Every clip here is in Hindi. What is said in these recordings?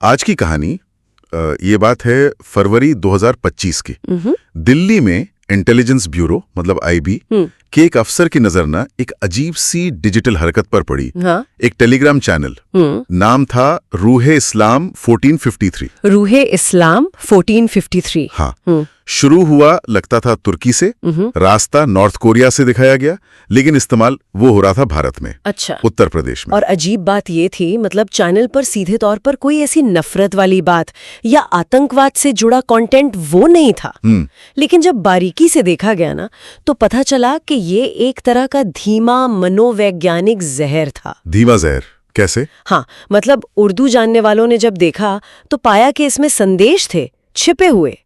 आज की कहानी ये बात है फरवरी 2025 की। दिल्ली में इंटेलिजेंस ब्यूरो मतलब आईबी के एक अफसर की नजर ना एक अजीब सी डिजिटल हरकत पर पड़ी। हाँ? एक टेलीग्राम चैनल, नाम था रूहे इस्लाम 1453। रूहे इस्लाम 1453। हाँ, शुरू हुआ लगता था तुर्की से, रास्ता नॉर्थ कोरिया से दिखाया गया, लेकिन इस्तेमाल वो हो रहा था भारत में। अच्छा। उत्तर प्रदेश में। और अजीब बात ये थी, मतलब चैनल पर सीधे तौर पर कोई ऐसी नफरत वाली बात या आतंकवाद से जुड़ा कंटेंट वो नहीं था। लेकिन जब बारीकी से देखा गया ना, तो पता चला कि ये एक तरह का धीमा मनोवैज्ञानिक जहर था। धीमा जहर कैसे? हाँ, मतलब उर्दू जानने वालों ने जब देखा तो पाया कि इसमें संदेश थे छिपे हुए।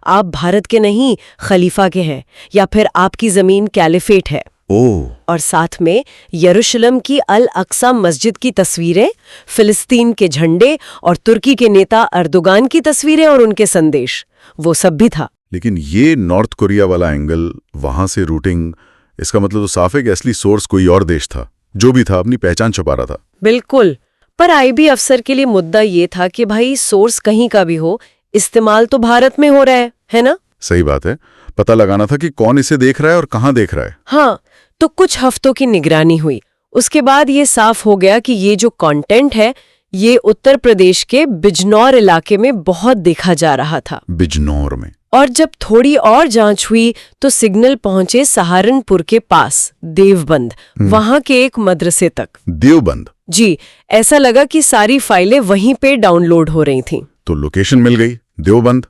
आप भारत के नहीं, खलीफा के हैं, या फिर आपकी जमीन कैलिफेट है। ओह। और साथ में यरूशलेम की अल अक्सा मस्जिद की तस्वीरें, फिलिस्तीन के झंडे और तुर्की के नेता अर्दोगान की तस्वीरें और उनके संदेश, वो सब भी था। लेकिन ये नॉर्थ कोरिया वाला एंगल, वहां से रूटिंग, इसका मतलब तो साफ है कि असली सोर्स कोई और देश था। जो भी था अपनी पहचान छुपा रहा था। बिल्कुल। पर आईबी अफसर के लिए मुद्दा ये था कि भाई सोर्स कहीं का भी हो, इस्तेमाल तो भारत में हो रहा है ना? सही बात है। पता लगाना था कि कौन इसे देख रहा है और कहां देख रहा है। हाँ, तो कुछ हफ्तों की निगरानी हुई। उसके बाद ये साफ हो गया कि ये जो कंटेंट है, ये उत्तर प्रदेश के बिजनौर इलाके में बहुत देखा जा रहा था। बिजनौर में? और जब थोड़ी और जांच हुई तो सिग्नल पहुंचे सहारनपुर के पास देवबंद, वहां के एक मदरसे तक। देवबंद? जी, ऐसा लगा कि सारी फाइलें वहीं पे डाउनलोड हो रही थीं। तो लोकेशन मिल गई, देवबंद।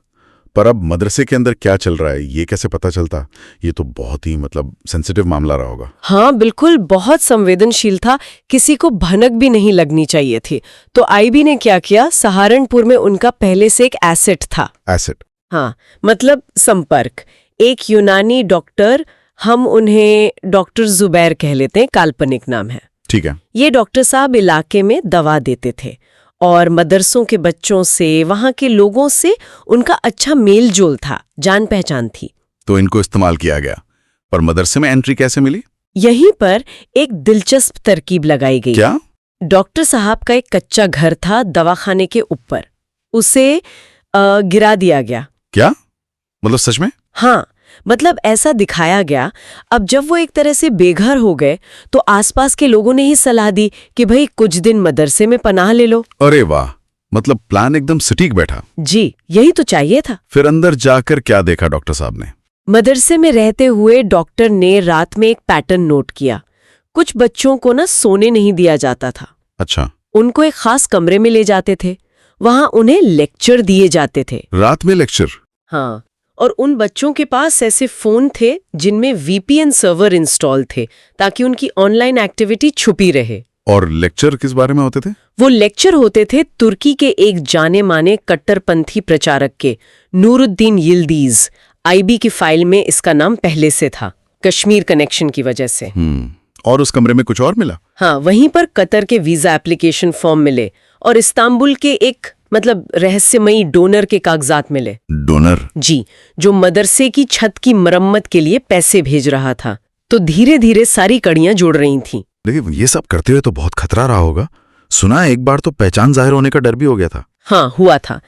पर अब मदरसे के अंदर क्या चल रहा है ये कैसे पता चलता? ये तो बहुत ही सेंसिटिव मामला रहा होगा। हाँ बिल्कुल, बहुत संवेदनशील था, किसी को भनक भी नहीं लगनी चाहिए थी। तो आईबी ने क्या किया, सहारनपुर में उनका पहले से एक एसेट था। एसेट? हाँ, मतलब संपर्क। एक यूनानी डॉक्टर, हम उन्हें डॉक्टर जुबैर कह लेते हैं, काल्पनिक नाम है। ठीक है। ये डॉक्टर साहब इलाके में दवा देते थे और मदरसों के बच्चों से, वहां के लोगों से उनका अच्छा मेल जोल था, जान पहचान थी। तो इनको इस्तेमाल किया गया। पर मदरसे में एंट्री कैसे मिली? यहीं पर एक दिलचस्प तरकीब लगाई गई। क्या? डॉक्टर साहब का एक कच्चा घर था दवाखाने के ऊपर, उसे गिरा दिया गया। क्या मतलब, सच में? हाँ, मतलब ऐसा दिखाया गया। अब जब वो एक तरह से बेघर हो गए तो आसपास के लोगों ने ही सलाह दी कि भाई कुछ दिन मदरसे में पनाह ले लो। अरे वाह, मतलब प्लान एकदम सटीक बैठा। जी, यही तो चाहिए था। फिर अंदर जाकर क्या देखा डॉक्टर साहब ने? मदरसे में रहते हुए डॉक्टर ने रात में एक पैटर्न नोट किया। कुछ बच्चों को ना सोने नहीं दिया जाता था। अच्छा। उनको एक खास कमरे में ले जाते थे, वहां उन्हें लेक्चर दिए जाते थे। रात में लेक्चर? हाँ, और उन बच्चों के पास ऐसे फोन थे जिनमें वीपीएन सर्वर इंस्टॉल थे, ताकि उनकी ऑनलाइन एक्टिविटी छुपी रहे। और लेक्चर किस बारे में होते थे? वो लेक्चर होते थे तुर्की के एक जाने माने कट्टरपंथी प्रचारक के, नूरुद्दीन यिल्दीज। आईबी की फाइल में इसका नाम पहले से था, कश्मीर कनेक्शन की वजह से। और उस कमरे में कुछ और मिला? हाँ, वहीं पर कतर के वीजा एप्लीकेशन फॉर्म मिले और इस्तांबुल के एक रहस्यमयी डोनर के कागजात मिले। डोनर? जी, जो मदरसे की छत की मरम्मत के लिए पैसे भेज रहा था। तो धीरे धीरे सारी कड़ियां जुड़ रही थीं। लेकिन ये सब करते हुए तो बहुत खतरा रहा होगा। सुना एक बार तो पहचान जाहिर होने का डर भी हो गया था। हाँ, हुआ था।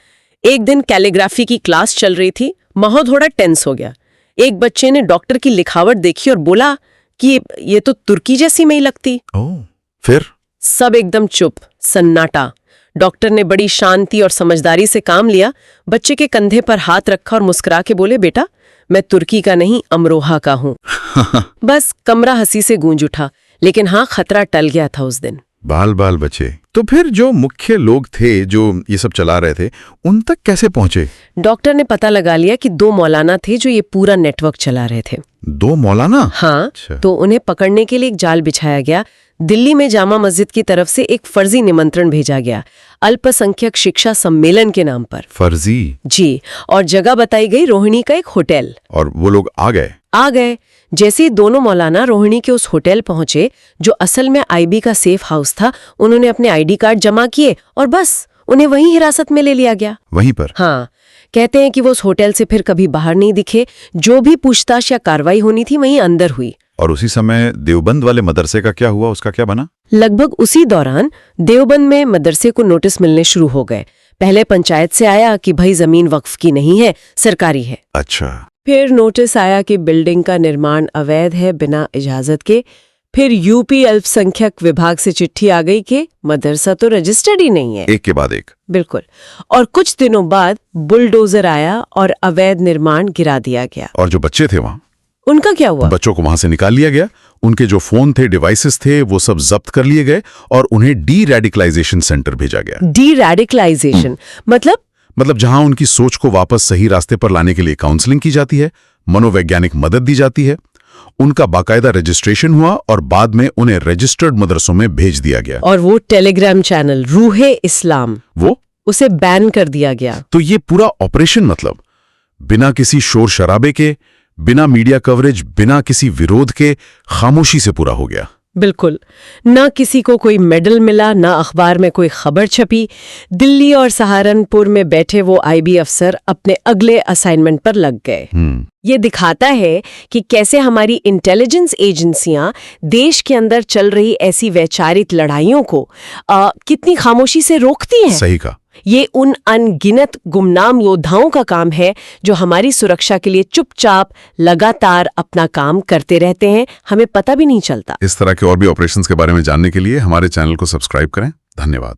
एक दिन कैलीग्राफी की क्लास चल रही थी, माहौल थोड़ा टेंस हो गया। एक बच्चे ने डॉक्टर की लिखावट देखी और बोला कि ये तो तुर्की जैसी नहीं लगती। ओह, फिर? सब एकदम चुप, सन्नाटा। डॉक्टर ने बड़ी शांति और समझदारी से काम लिया, बच्चे के कंधे पर हाथ रखा और मुस्कुरा के बोले, बेटा मैं तुर्की का नहीं, अमरोहा का हूँ। बस कमरा हंसी से गूंज उठा। लेकिन हाँ, खतरा टल गया था उस दिन। बाल बाल बचे। तो फिर जो मुख्य लोग थे जो ये सब चला रहे थे, उन तक कैसे पहुंचे? डॉक्टर ने पता लगा लिया कि 2 मौलाना थे जो ये पूरा नेटवर्क चला रहे थे। 2 मौलाना? हाँ। अच्छा। तो उन्हें पकड़ने के लिए एक जाल बिछाया गया। दिल्ली में जामा मस्जिद की तरफ से एक फर्जी निमंत्रण भेजा गया, अल्पसंख्यक शिक्षा सम्मेलन के नाम पर। फर्जी? जी, और जगह बताई गई रोहिणी का एक होटल। और वो लोग आ गए? जैसे ही दोनों मौलाना रोहिणी के उस होटल पहुंचे, जो असल में आईबी का सेफ हाउस था, उन्होंने अपने आईडी कार्ड जमा किए और बस उन्हें वहीं हिरासत में ले लिया गया। वहीं पर? हाँ, कहते हैं कि वो उस होटल से फिर कभी बाहर नहीं दिखे। जो भी पूछताछ या कार्रवाई होनी थी वहीं अंदर हुई। और उसी समय देवबंद वाले मदरसे का क्या हुआ, उसका क्या बना? लगभग उसी दौरान देवबंद में मदरसे को नोटिस मिलने शुरू हो गए। पहले पंचायत से आया कि भाई जमीन वक्फ की नहीं है, सरकारी है। अच्छा। फिर नोटिस आया कि बिल्डिंग का निर्माण अवैध है बिना इजाजत के। फिर यूपी अल्पसंख्यक विभाग से चिट्ठी आ गई कि मदरसा तो रजिस्टर्ड ही नहीं है। एक के बाद एक। बिल्कुल। और कुछ दिनों बाद बुलडोजर आया और अवैध निर्माण गिरा दिया गया। और जो बच्चे थे वहां, उनका क्या हुआ? बच्चों को वहां से निकाल लिया गया। उनके जो फोन थे, डिवाइसेस थे, वो सब जब्त कर लिए गए और उन्हें डी रेडिकलाइजेशन सेंटर भेजा गया। डी रेडिकलाइजेशन मतलब जहां उनकी सोच को वापस सही रास्ते पर लाने के लिए काउंसलिंग की जाती है, मनोवैज्ञानिक मदद दी जाती है। उनका बाकायदा रजिस्ट्रेशन हुआ और बाद में उन्हें रजिस्टर्ड मदरसों में भेज दिया गया। और वो टेलीग्राम चैनल रूहे इस्लाम, वो उसे बैन कर दिया गया। तो ये पूरा ऑपरेशन मतलब बिना किसी शोर शराबे के, बिना मीडिया कवरेज, बिना किसी विरोध के खामोशी से पूरा हो गया। बिल्कुल। ना किसी को कोई मेडल मिला, ना अखबार में कोई खबर छपी। दिल्ली और सहारनपुर में बैठे वो आईबी अफसर अपने अगले असाइनमेंट पर लग गए। ये दिखाता है कि कैसे हमारी इंटेलिजेंस एजेंसियां देश के अंदर चल रही ऐसी वैचारिक लड़ाइयों को कितनी खामोशी से रोकती हैं। सही कहा। ये उन अनगिनत गुमनाम योद्धाओं का काम है जो हमारी सुरक्षा के लिए चुपचाप लगातार अपना काम करते रहते हैं, हमें पता भी नहीं चलता। इस तरह के और भी ऑपरेशंस के बारे में जानने के लिए हमारे चैनल को सब्सक्राइब करें। धन्यवाद।